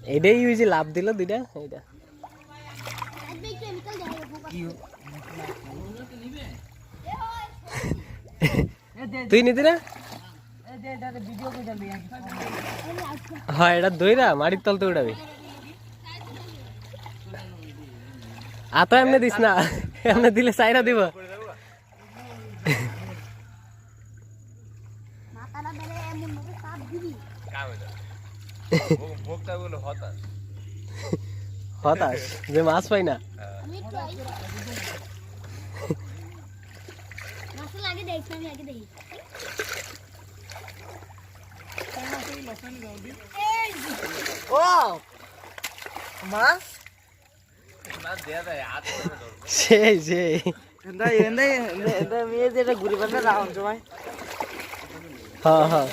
এটাই হয়েছে লাভ দিল দুইটা এইটা তুই নিতি না হ্যাঁ এটা দইরা মাটির তলতে উঠাবি আত এমনি দিস না এমনি দিলে চাইরা দিব হতাশ যে মাছ পাই না সেই সেই ঘুরে বেড়াতে রাউন্ড সময় হ্যাঁ হ্যাঁ